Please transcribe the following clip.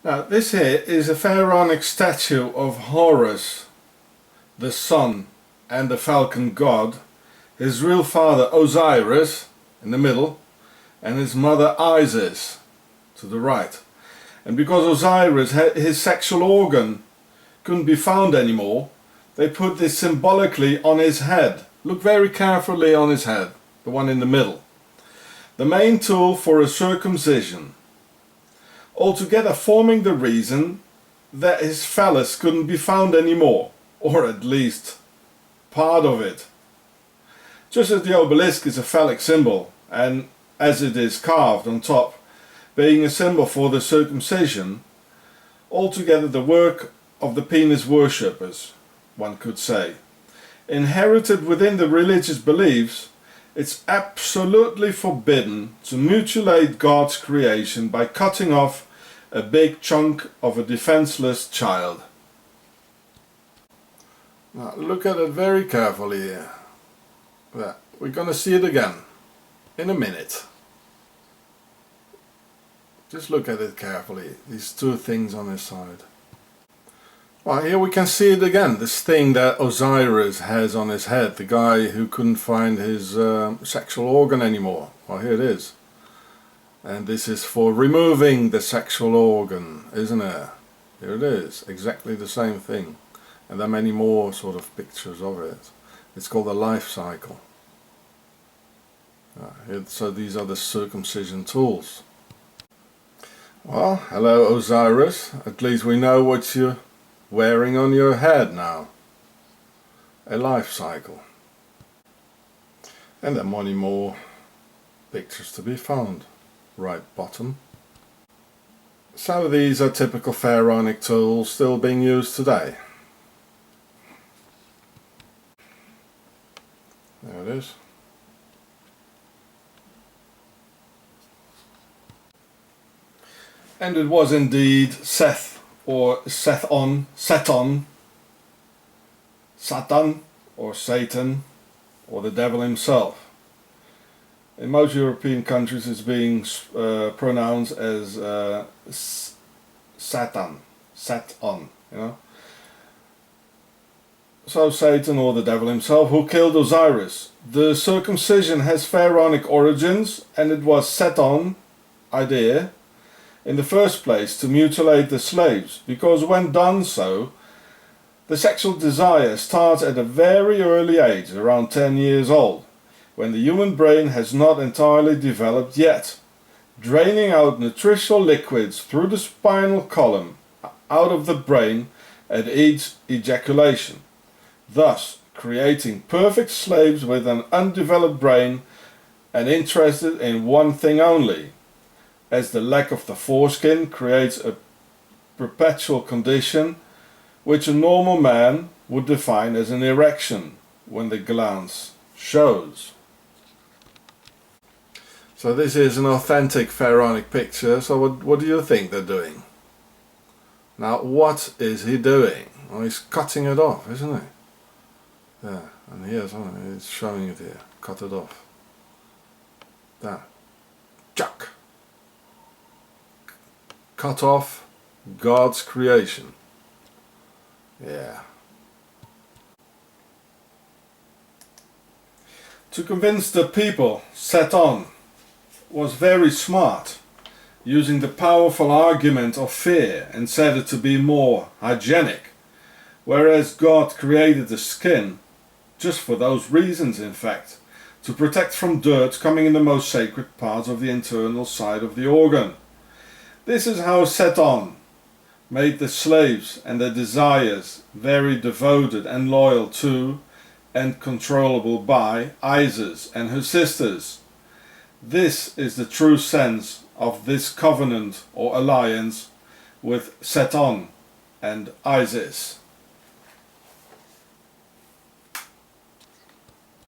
Now this here is a pharaonic statue of Horus, the sun and the falcon god, his real father Osiris in the middle, and his mother Isis to the right. And because Osiris, his sexual organ, couldn't be found anymore, they put this symbolically on his head. Look very carefully on his head, the one in the middle. The main tool for a circumcision, altogether forming the reason that his phallus couldn't be found anymore, or at least part of it. Just as the obelisk is a phallic symbol, and as it is carved on top, being a symbol for the circumcision, altogether the work of the penis worshippers, one could say. Inherited within the religious beliefs, it's absolutely forbidden to mutilate God's creation by cutting off a big chunk of a defenseless child. Now look at it very carefully here. There. We're gonna see it again in a minute. Just look at it carefully, these two things on his side. Well, here we can see it again, this thing that Osiris has on his head, the guy who couldn't find his sexual organ anymore. Well, here it is. And this is for removing the sexual organ, isn't it? Here it is, exactly the same thing. And there are many more sort of pictures of it. It's called a life cycle. So these are the circumcision tools. Well, hello Osiris, at least we know what you're wearing on your head now. A life cycle. And there are many more pictures to be found. Right bottom. So these are typical pharaonic tools still being used today. There it is. And it was indeed Seth, or Sethon, Satan, or Satan, or the devil himself. In most European countries it's being pronounced as Satan, you know. So Satan, or the devil himself, who killed Osiris. The circumcision has pharaonic origins, and it was Sethon's idea in the first place to mutilate the slaves, because when done so, the sexual desire starts at a very early age, around 10 years old, when the human brain has not entirely developed yet, draining out nutritional liquids through the spinal column out of the brain at each ejaculation, thus creating perfect slaves with an undeveloped brain and interested in one thing only, as the lack of the foreskin creates a perpetual condition which a normal man would define as an erection when the glance shows. So this is an authentic pharaonic picture, so what do you think they're doing? Now what is he doing? Well, he's cutting it off, isn't he? Yeah, and here's one, he's showing it here, cut it off. There, chuck! Cut off God's creation. Yeah. To convince the people, Satan was very smart, using the powerful argument of fear, and said it to be more hygienic, whereas God created the skin, just for those reasons in fact, to protect from dirt coming in the most sacred parts of the internal side of the organ. This is how Satan made the slaves and their desires very devoted and loyal to and controllable by Isis and her sisters. This is the true sense of this covenant or alliance with Satan and Isis.